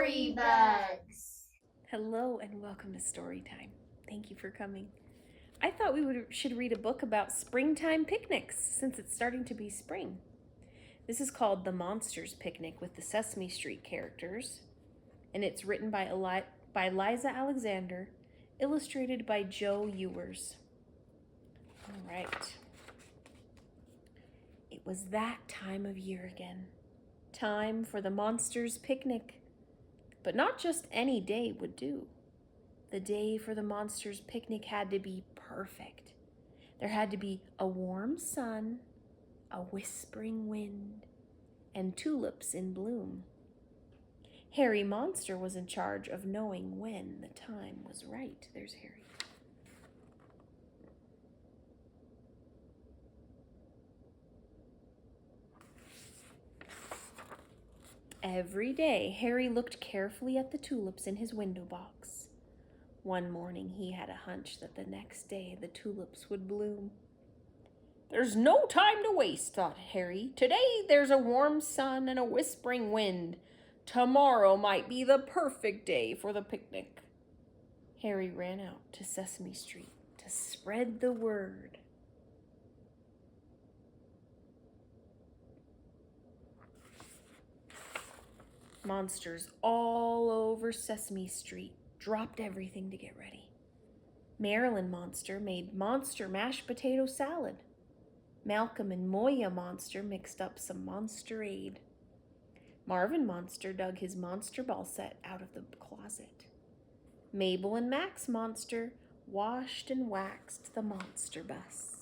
Story Bugs. Hello and welcome to Storytime. Thank you for coming. I thought we should read a book about springtime picnics since it's starting to be spring. This is called The Monsters Picnic with the Sesame Street characters, and it's written by Liza Alexander, illustrated by Joe Ewers. All right. It was that time of year again. Time for the Monsters Picnic. But not just any day would do. The day for the Monsters Picnic had to be perfect. There had to be a warm sun, a whispering wind, and tulips in bloom. Harry Monster was in charge of knowing when the time was right. There's Harry. Every day, Harry looked carefully at the tulips in his window box. One morning, he had a hunch that the next day the tulips would bloom. "There's no time to waste," thought Harry. "Today there's a warm sun and a whispering wind. Tomorrow might be the perfect day for the picnic." Harry ran out to Sesame Street to spread the word. Monsters all over Sesame Street dropped everything to get ready. Marilyn Monster made monster mashed potato salad. Malcolm and Moya Monster mixed up some Monsterade. Marvin Monster dug his monster ball set out of the closet. Mabel and Max Monster washed and waxed the monster bus.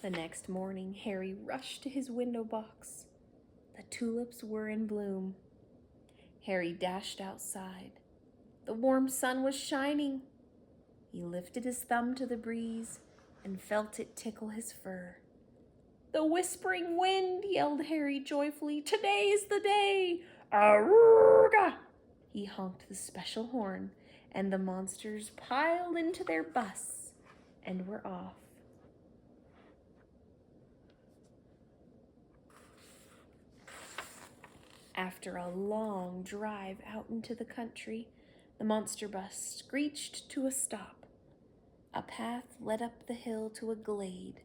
The next morning, Harry rushed to his window box. The tulips were in bloom. Harry dashed outside. The warm sun was shining. He lifted his thumb to the breeze and felt it tickle his fur. "The whispering wind!" yelled Harry joyfully. "Today's the day! Arrgh!" He honked the special horn, and the monsters piled into their bus and were off. After a long drive out into the country, the monster bus screeched to a stop. A path led up the hill to a glade,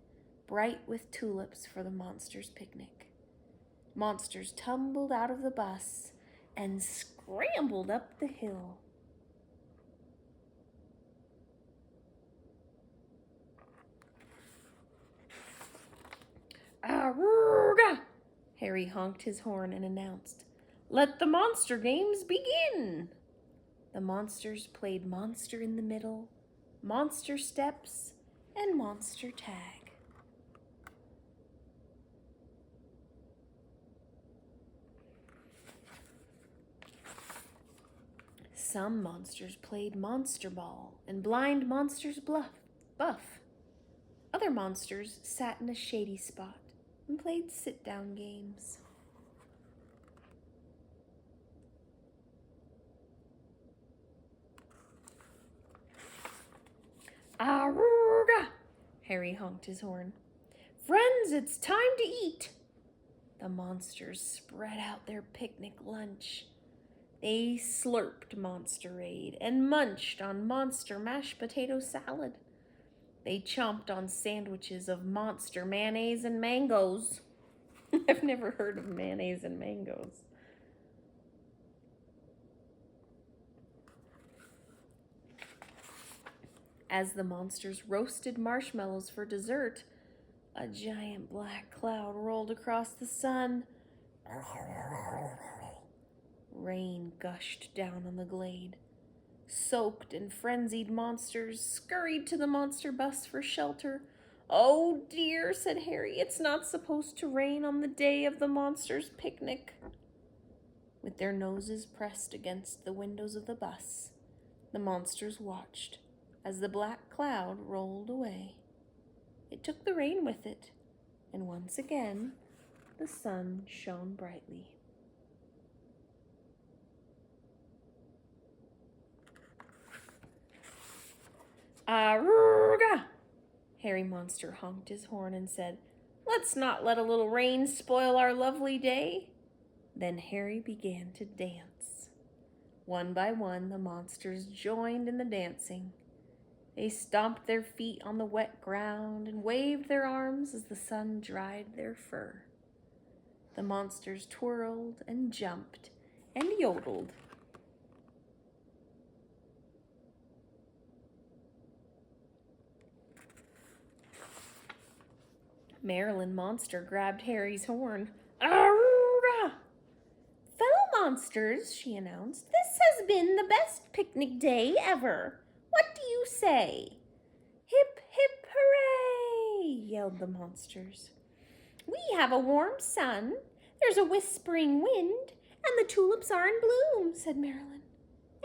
bright with tulips for the monsters' picnic. Monsters tumbled out of the bus and scrambled up the hill. "Arrgh!" Harry honked his horn and announced, "Let the monster games begin!" The monsters played Monster in the Middle, Monster Steps, and Monster Tag. Some monsters played Monster Ball and Blind Monster's Buff. Other monsters sat in a shady spot and played sit-down games. "Arrgh!" Harry honked his horn. "Friends, it's time to eat!" The monsters spread out their picnic lunch. They slurped Monsterade and munched on monster mashed potato salad. They chomped on sandwiches of monster mayonnaise and mangoes. I've never heard of mayonnaise and mangoes. As the monsters roasted marshmallows for dessert, a giant black cloud rolled across the sun. Rain gushed down on the glade. Soaked and frenzied monsters scurried to the monster bus for shelter. "Oh dear," said Harry, "it's not supposed to rain on the day of the monsters' picnic." With their noses pressed against the windows of the bus, the monsters watched as the black cloud rolled away. It took the rain with it, and once again, the sun shone brightly. "Arrgh!" Harry Monster honked his horn and said, "Let's not let a little rain spoil our lovely day." Then Harry began to dance. One by one, the monsters joined in the dancing. They stomped their feet on the wet ground and waved their arms as the sun dried their fur. The monsters twirled and jumped and yodeled. Marilyn Monster grabbed Harry's horn. "Arrgh! Fellow monsters," she announced, "this has been the best picnic day ever. What do you say?" "Hip, hip, hooray!" yelled the monsters. "We have a warm sun, there's a whispering wind, and the tulips are in bloom," said Marilyn.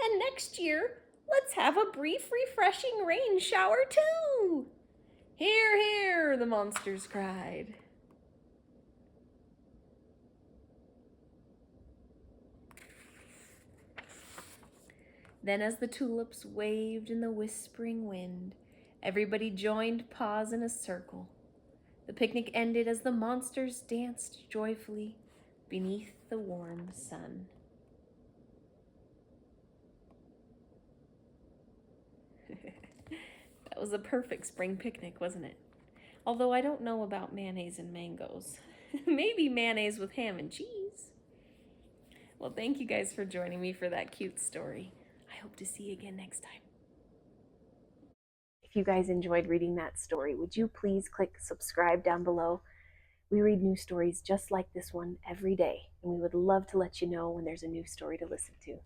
"And next year, let's have a brief, refreshing rain shower too." "Hear, hear!" the monsters cried. Then as the tulips waved in the whispering wind, everybody joined paws in a circle. The picnic ended as the monsters danced joyfully beneath the warm sun. That was a perfect spring picnic, wasn't it? Although I don't know about mayonnaise and mangoes. Maybe mayonnaise with ham and cheese. Well, thank you guys for joining me for that cute story. I hope to see you again next time. If you guys enjoyed reading that story, would you please click subscribe down below? We read new stories just like this one every day, and we would love to let you know when there's a new story to listen to.